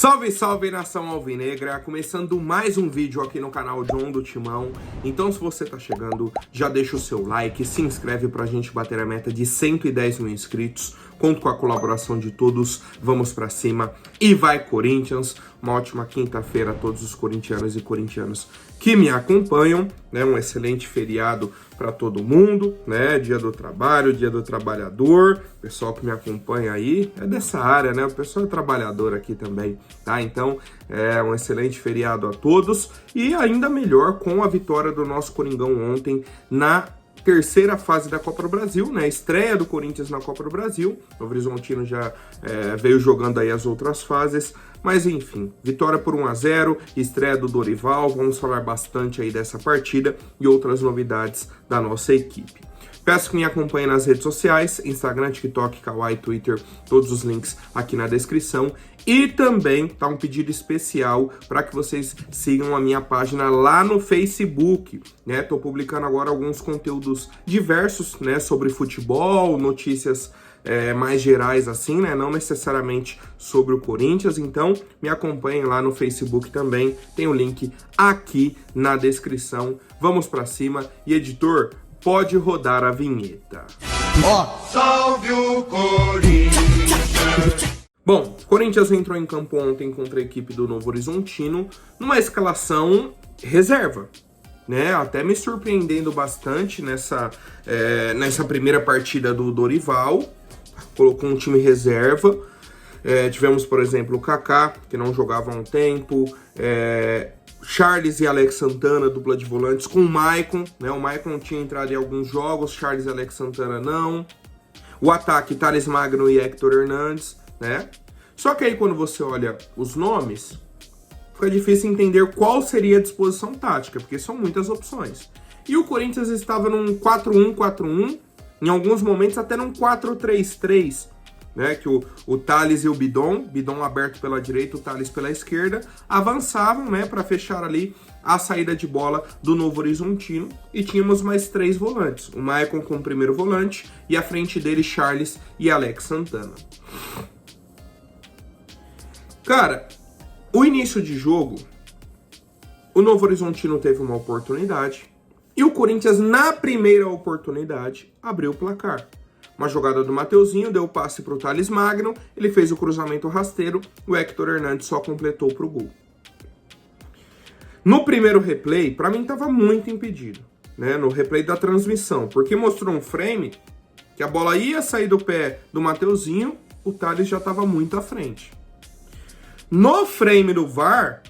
Salve, salve, nação alvinegra, começando mais um vídeo aqui no canal John do Timão. Então, se você tá chegando, já deixa o seu like, se inscreve pra gente bater a meta de 110 mil inscritos. Conto com a colaboração de todos, vamos pra cima e vai Corinthians. Uma ótima quinta-feira a todos os corintianos e corintianas que me acompanham, né? Um excelente feriado para todo mundo, né? Dia do trabalho, dia do trabalhador. O pessoal que me acompanha aí é dessa área, né? O pessoal é trabalhador aqui também, tá? Então, é um excelente feriado a todos e ainda melhor com a vitória do nosso Coringão ontem na terceira fase da Copa do Brasil, né? Estreia do Corinthians na Copa do Brasil. O Novo Horizontino já veio jogando aí as outras fases. Mas enfim, vitória por 1-0, estreia do Dorival. Vamos falar bastante aí dessa partida e outras novidades da nossa equipe. Peço que me acompanhe nas redes sociais, Instagram, TikTok, Kawaii, Twitter, todos os links aqui na descrição. E também tá um pedido especial para que vocês sigam a minha página lá no Facebook, né? Tô publicando agora alguns conteúdos diversos, né? Sobre futebol, notícias mais gerais assim, né? Não necessariamente sobre o Corinthians. Então, me acompanhem lá no Facebook também. Tem o link aqui na descrição. Vamos para cima. E editor, pode rodar a vinheta. Ó, salve o Corinthians! Bom, o Corinthians entrou em campo ontem contra a equipe do Novo Horizontino numa escalação reserva, né? Até me surpreendendo bastante nessa primeira partida do Dorival. Colocou um time reserva. Tivemos, por exemplo, o Kaká, que não jogava há um tempo. Charles e Alex Santana, dupla de volantes, com o Maicon, né? O Maicon tinha entrado em alguns jogos, Charles e Alex Santana não. O ataque, Thales Magno e Héctor Hernandes, né? Só que aí quando você olha os nomes, fica difícil entender qual seria a disposição tática, porque são muitas opções. E o Corinthians estava num 4-1-4-1, em alguns momentos até num 4-3-3, né, que o Thales e o Bidon aberto pela direita, o Thales pela esquerda, avançavam, né, para fechar ali a saída de bola do Novo Horizontino, e tínhamos mais três volantes, o Maicon como primeiro volante, e à frente dele Charles e Alex Santana. Cara, o início de jogo, o Novo Horizontino teve uma oportunidade, e o Corinthians, na primeira oportunidade, abriu o placar. Uma jogada do Mateuzinho, deu o passe para o Thales Magno, ele fez o cruzamento rasteiro, o Héctor Hernandes só completou para o gol. No primeiro replay, para mim estava muito impedido, né? No replay da transmissão, porque mostrou um frame que a bola ia sair do pé do Mateuzinho, o Thales já estava muito à frente. No frame do VAR,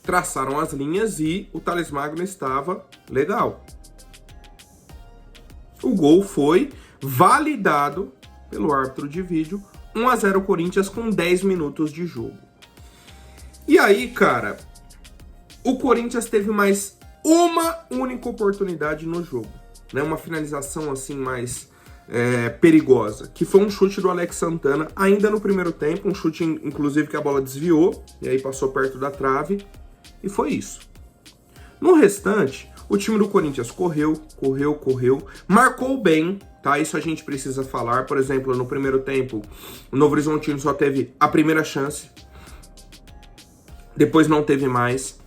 traçaram as linhas e o Thales Magno estava legal. O gol foi validado pelo árbitro de vídeo, 1-0 Corinthians com 10 minutos de jogo. E aí, cara, o Corinthians teve mais uma única oportunidade no jogo, né? Uma finalização assim mais perigosa, que foi um chute do Alex Santana, ainda no primeiro tempo, um chute inclusive que a bola desviou, e aí passou perto da trave, e foi isso. No restante, o time do Corinthians correu, marcou bem, tá? Isso a gente precisa falar. Por exemplo, no primeiro tempo, o Novo Horizontino só teve a primeira chance, depois não teve mais.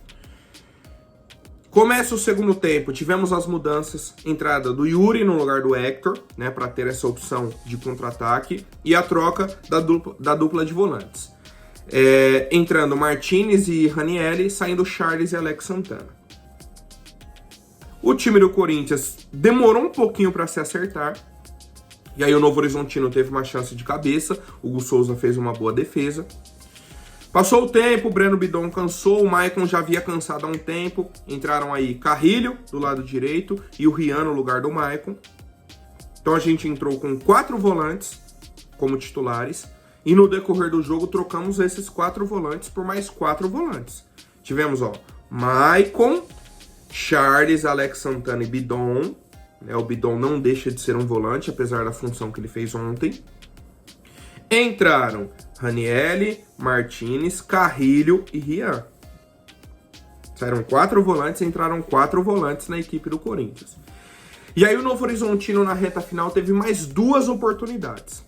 Começa o segundo tempo, tivemos as mudanças, entrada do Yuri no lugar do Héctor, né, para ter essa opção de contra-ataque, e a troca da dupla de volantes. Entrando Martinez e Ranieri, saindo Charles e Alex Santana. O time do Corinthians demorou um pouquinho para se acertar, e aí o Novo Horizontino teve uma chance de cabeça, o Hugo Souza fez uma boa defesa. Passou o tempo, o Breno Bidon cansou, o Maicon já havia cansado há um tempo, entraram aí Carrilho do lado direito e o Rian no lugar do Maicon. Então a gente entrou com 4 volantes como titulares, e no decorrer do jogo trocamos esses 4 volantes por mais 4 volantes. Tivemos, Maicon, Charles, Alex Santana e Bidon. O Bidon não deixa de ser um volante, apesar da função que ele fez ontem. Entraram Ranieri, Martinez, Carrilho e Rian. Saíram 4 volantes, entraram 4 volantes na equipe do Corinthians. E aí o Novo Horizontino na reta final teve mais 2 oportunidades.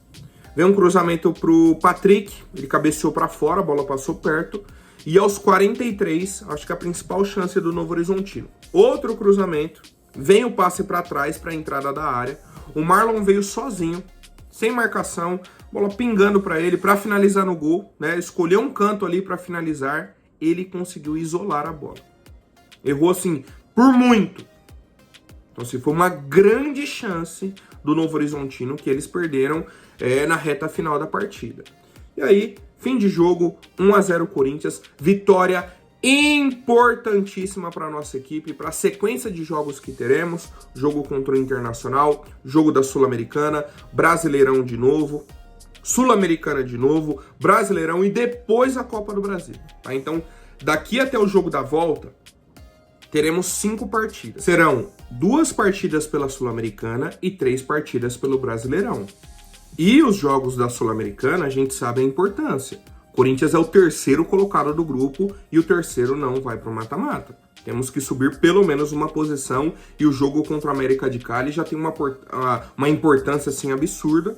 Vem um cruzamento pro Patrick, ele cabeceou para fora, a bola passou perto. E aos 43, acho que a principal chance do Novo Horizontino. Outro cruzamento, vem o passe para trás para a entrada da área. O Marlon veio sozinho, sem marcação, bola pingando para ele para finalizar no gol, né? Escolheu um canto ali para finalizar, ele conseguiu isolar a bola. Errou assim por muito. Então assim, foi uma grande chance do Novo Horizontino que eles perderam na reta final da partida. E aí, fim de jogo, 1-0 Corinthians, vitória importantíssima para a nossa equipe, para a sequência de jogos que teremos, jogo contra o Internacional, jogo da Sul-Americana, Brasileirão de novo, Sul-Americana de novo, Brasileirão e depois a Copa do Brasil. Tá? Então, daqui até o jogo da volta, teremos 5 partidas. Serão 2 partidas pela Sul-Americana e 3 partidas pelo Brasileirão. E os jogos da Sul-Americana, a gente sabe a importância. Corinthians é o terceiro colocado do grupo e o terceiro não vai para o mata-mata. Temos que subir pelo menos uma posição e o jogo contra a América de Cali já tem uma importância assim absurda.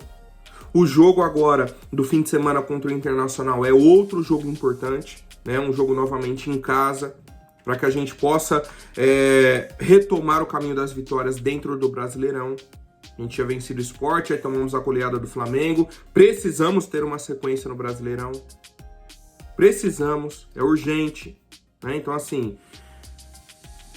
O jogo agora do fim de semana contra o Internacional é outro jogo importante, né? Um jogo novamente em casa, para que a gente possa retomar o caminho das vitórias dentro do Brasileirão. A gente tinha vencido o Sport, aí tomamos a goleada do Flamengo. Precisamos ter uma sequência no Brasileirão. Precisamos, é urgente. Né? Então, assim,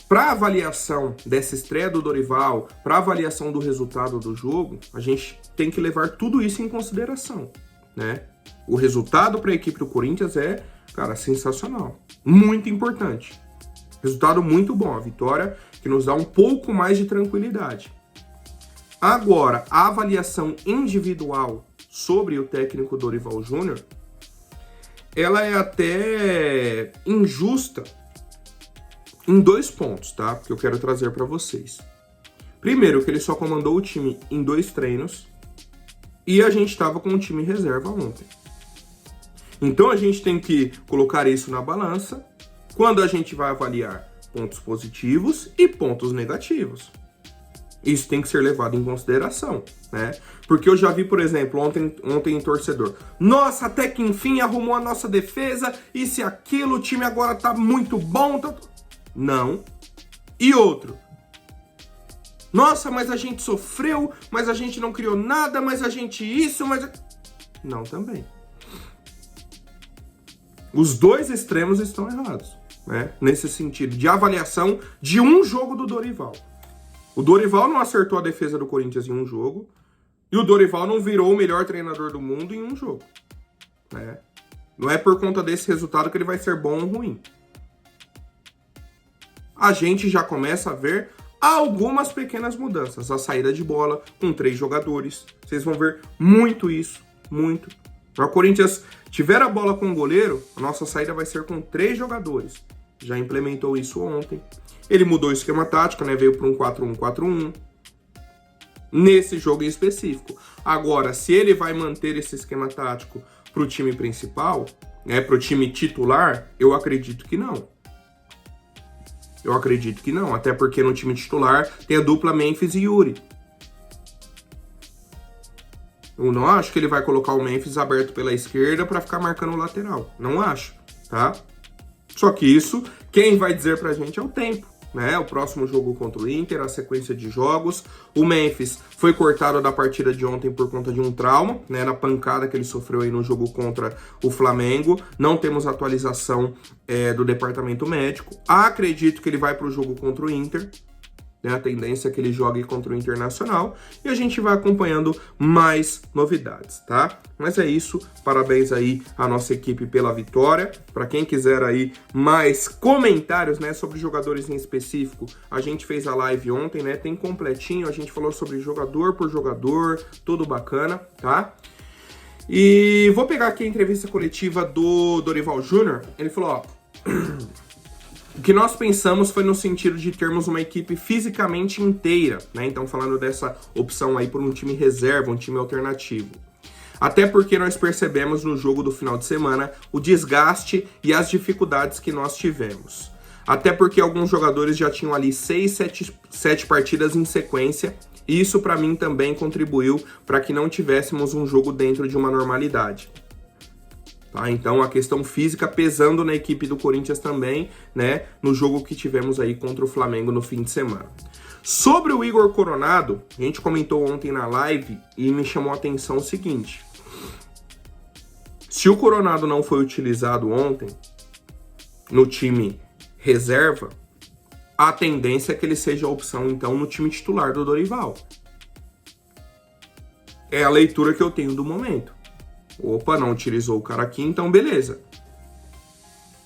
para avaliação dessa estreia do Dorival, para avaliação do resultado do jogo, a gente tem que levar tudo isso em consideração. Né? O resultado para a equipe do Corinthians é, cara, sensacional. Muito importante. Resultado muito bom. A vitória que nos dá um pouco mais de tranquilidade. Agora, a avaliação individual sobre o técnico Dorival Júnior, ela é até injusta em 2 pontos, tá? Que eu quero trazer para vocês. Primeiro, que ele só comandou o time em 2 treinos e a gente estava com o time reserva ontem. Então a gente tem que colocar isso na balança quando a gente vai avaliar pontos positivos e pontos negativos. Isso tem que ser levado em consideração, né? Porque eu já vi, por exemplo, ontem em torcedor. Nossa, até que enfim arrumou a nossa defesa, isso e aquilo, o time agora tá muito bom. Não. E outro. Nossa, mas a gente sofreu, mas a gente não criou nada, mas a gente isso, mas... Não, também. Os 2 extremos estão errados, né? Nesse sentido de avaliação de um jogo do Dorival. O Dorival não acertou a defesa do Corinthians em um jogo e o Dorival não virou o melhor treinador do mundo em um jogo. Né? Não é por conta desse resultado que ele vai ser bom ou ruim. A gente já começa a ver algumas pequenas mudanças. A saída de bola com 3 jogadores. Vocês vão ver muito isso, muito. Se o Corinthians tiver a bola com o goleiro, a nossa saída vai ser com 3 jogadores. Já implementou isso ontem. Ele mudou o esquema tático, né? Veio para um 4-1-4-1 nesse jogo em específico. Agora, se ele vai manter esse esquema tático para o time principal, né? Para o time titular, eu acredito que não. Eu acredito que não, até porque no time titular tem a dupla Memphis e Yuri. Eu não acho que ele vai colocar o Memphis aberto pela esquerda para ficar marcando o lateral. Não acho, tá? Só que isso, quem vai dizer pra gente é o tempo. Né? O próximo jogo contra o Inter, a sequência de jogos. O Memphis foi cortado da partida de ontem por conta de um trauma, né? Na pancada que ele sofreu aí no jogo contra o Flamengo. Não temos atualização do departamento médico. Acredito que ele vai para o jogo contra o Inter. Né? A tendência é que ele jogue contra o Internacional. E a gente vai acompanhando mais novidades, tá? Mas é isso. Parabéns aí à nossa equipe pela vitória. Para quem quiser aí mais comentários, né, sobre jogadores em específico, a gente fez a live ontem, né? Tem completinho. A gente falou sobre jogador por jogador. Tudo bacana, tá? E vou pegar aqui a entrevista coletiva do Dorival Júnior. Ele falou, ó... O que nós pensamos foi no sentido de termos uma equipe fisicamente inteira, né? Então, falando dessa opção aí por um time reserva, um time alternativo. Até porque nós percebemos no jogo do final de semana o desgaste e as dificuldades que nós tivemos. Até porque alguns jogadores já tinham ali 6, 7 partidas em sequência Isso para mim também contribuiu para que não tivéssemos um jogo dentro de uma normalidade. Tá? Então a questão física pesando na equipe do Corinthians também, né, no jogo que tivemos aí contra o Flamengo no fim de semana. Sobre o Igor Coronado, a gente comentou ontem na live e me chamou a atenção o seguinte: se o Coronado não foi utilizado ontem no time reserva, a tendência é que ele seja a opção então no time titular do Dorival. É a leitura que eu tenho do momento. Opa, não utilizou o cara aqui, então beleza.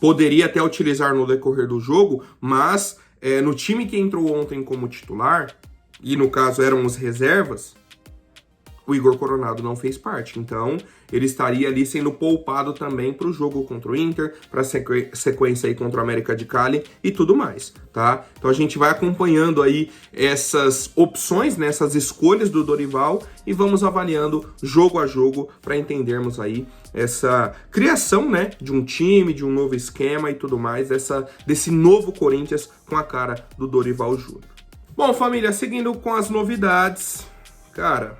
Poderia até utilizar no decorrer do jogo, mas no time que entrou ontem como titular, e no caso eram os reservas, o Igor Coronado não fez parte. Então, ele estaria ali sendo poupado também para o jogo contra o Inter, para a sequência aí contra o América de Cali e tudo mais, tá? Então, a gente vai acompanhando aí essas opções, né, essas escolhas do Dorival e vamos avaliando jogo a jogo para entendermos aí essa criação, né, de um time, de um novo esquema e tudo mais, desse novo Corinthians com a cara do Dorival Júnior. Bom, família, seguindo com as novidades, cara,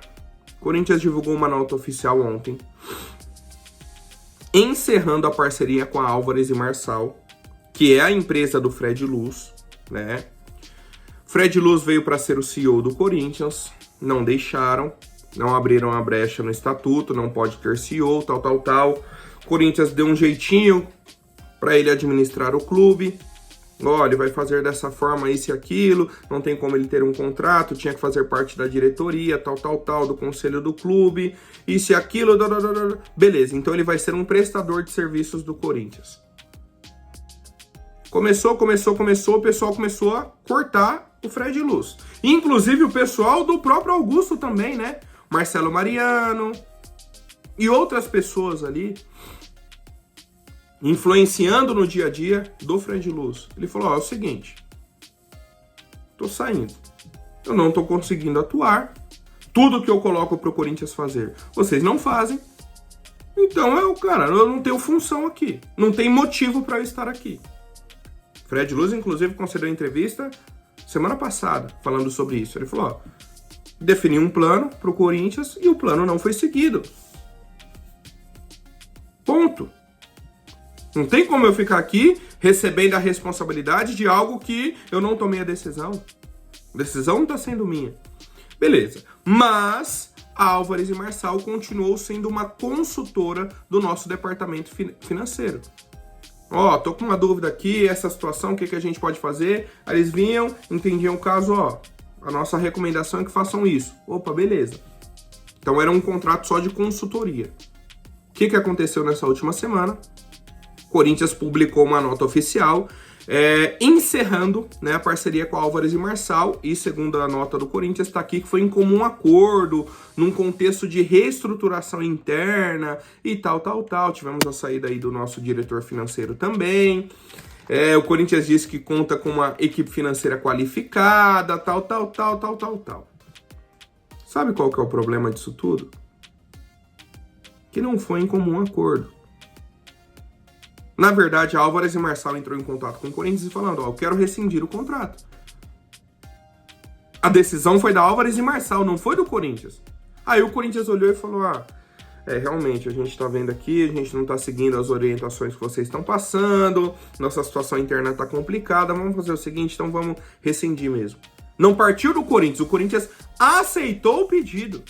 Corinthians divulgou uma nota oficial ontem, encerrando a parceria com a Álvares e Marçal, que é a empresa do Fred Luz, né? Fred Luz veio para ser o CEO do Corinthians, não deixaram, não abriram a brecha no estatuto, não pode ter CEO, tal. Corinthians deu um jeitinho para ele administrar o clube. Olha, ele vai fazer dessa forma isso e aquilo, não tem como ele ter um contrato, tinha que fazer parte da diretoria, tal, do conselho do clube, isso e aquilo, beleza, então ele vai ser um prestador de serviços do Corinthians. Começou, o pessoal começou a cortar o Fred Luz. Inclusive o pessoal do próprio Augusto também, né? Marcelo Mariano e outras pessoas ali, influenciando no dia a dia do Fred Luz. Ele falou, é o seguinte, tô saindo, eu não tô conseguindo atuar, tudo que eu coloco pro Corinthians fazer, vocês não fazem, então eu não tenho função aqui, não tem motivo para eu estar aqui. Fred Luz, inclusive, concedeu entrevista semana passada, falando sobre isso. Ele falou, defini um plano pro Corinthians e o plano não foi seguido. Ponto. Não tem como eu ficar aqui recebendo a responsabilidade de algo que eu não tomei a decisão. A decisão não está sendo minha. Beleza. Mas a Álvares e Marçal continuou sendo uma consultora do nosso departamento financeiro. Tô com uma dúvida aqui, essa situação, o que a gente pode fazer? Aí eles vinham, entendiam o caso, a nossa recomendação é que façam isso. Opa, beleza. Então era um contrato só de consultoria. O que aconteceu nessa última semana? Corinthians publicou uma nota oficial encerrando, né, a parceria com a Álvares e Marçal, e segundo a nota do Corinthians, está aqui que foi em comum acordo, num contexto de reestruturação interna e tal. Tivemos a saída aí do nosso diretor financeiro também. O Corinthians disse que conta com uma equipe financeira qualificada, tal. Sabe qual que é o problema disso tudo? Que não foi em comum acordo. Na verdade, a Álvares e Marçal entrou em contato com o Corinthians e falando, eu quero rescindir o contrato. A decisão foi da Álvares e Marçal, não foi do Corinthians. Aí o Corinthians olhou e falou, realmente, a gente tá vendo aqui, a gente não tá seguindo as orientações que vocês estão passando, nossa situação interna tá complicada, vamos fazer o seguinte, então vamos rescindir mesmo. Não partiu do Corinthians, o Corinthians aceitou o pedido,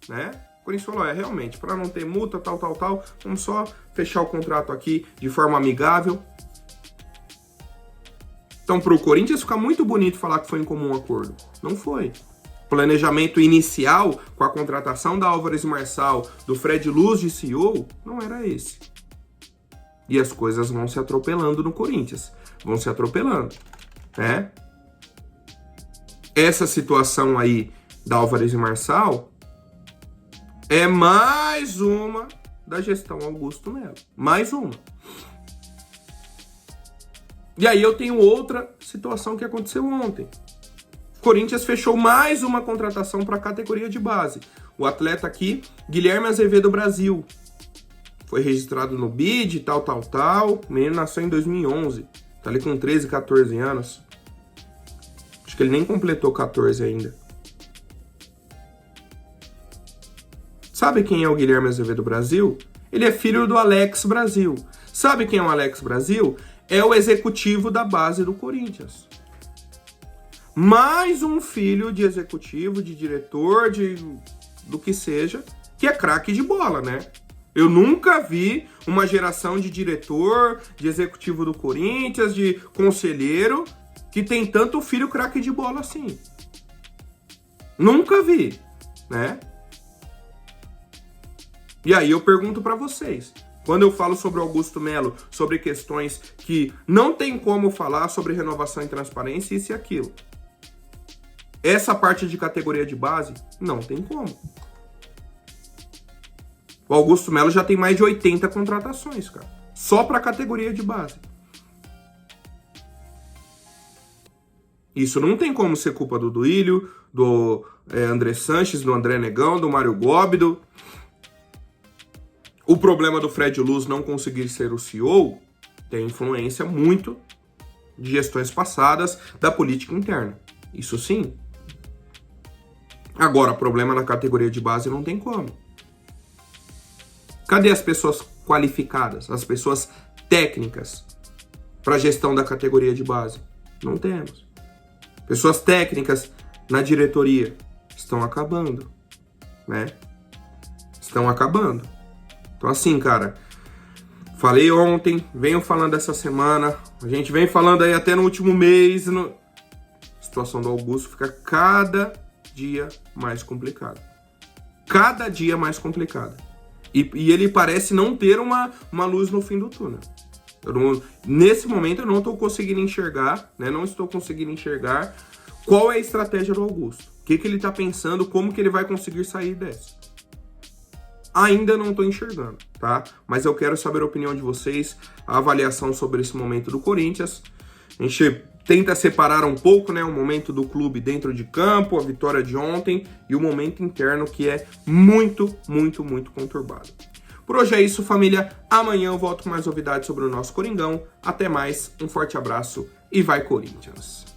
né? O Corinthians falou, realmente, para não ter multa, tal, vamos só fechar o contrato aqui de forma amigável. Então, para o Corinthians fica muito bonito falar que foi em comum acordo. Não foi. O planejamento inicial, com a contratação da Álvares e Marçal, do Fred Luz de CEO, não era esse. E as coisas vão se atropelando no Corinthians. Vão se atropelando, né? Essa situação aí da Álvares e Marçal é mais uma da gestão Augusto Melo. Mais uma. E aí eu tenho outra situação que aconteceu ontem. O Corinthians fechou mais uma contratação para a categoria de base. O atleta aqui, Guilherme Azevedo Brasil. Foi registrado no BID, tal. O menino nasceu em 2011. Tá ali com 13, 14 anos. Acho que ele nem completou 14 ainda. Sabe quem é o Guilherme Azevedo Brasil? Ele é filho do Alex Brasil. Sabe quem é o Alex Brasil? É o executivo da base do Corinthians. Mais um filho de executivo, de diretor, do que seja, que é craque de bola, né? Eu nunca vi uma geração de diretor, de executivo do Corinthians, de conselheiro, que tem tanto filho craque de bola assim. Nunca vi, né? E aí eu pergunto pra vocês, quando eu falo sobre Augusto Melo, sobre questões que não tem como falar sobre renovação e transparência, isso e aquilo. Essa parte de categoria de base, não tem como. O Augusto Melo já tem mais de 80 contratações, cara. Só pra categoria de base. Isso não tem como ser culpa do Duílio, do André Sanches, do André Negão, do Mário Góbido. O problema do Fred Luz não conseguir ser o CEO tem influência muito de gestões passadas da política interna. Isso sim. Agora, problema na categoria de base não tem como. Cadê as pessoas qualificadas, as pessoas técnicas para a gestão da categoria de base? Não temos. Pessoas técnicas na diretoria estão acabando, né? Estão acabando. Então assim, cara, falei ontem, venho falando essa semana, a gente vem falando aí até no último mês, a situação do Augusto fica cada dia mais complicada. Cada dia mais complicada. E ele parece não ter uma luz no fim do túnel. Nesse momento eu não estou conseguindo enxergar, né? Não estou conseguindo enxergar qual é a estratégia do Augusto. O que ele está pensando, como que ele vai conseguir sair dessa. Ainda não estou enxergando, tá? Mas eu quero saber a opinião de vocês, a avaliação sobre esse momento do Corinthians. A gente tenta separar um pouco, né, o momento do clube dentro de campo, a vitória de ontem e o momento interno que é muito, muito, muito conturbado. Por hoje é isso, família. Amanhã eu volto com mais novidades sobre o nosso Coringão. Até mais, um forte abraço e vai Corinthians!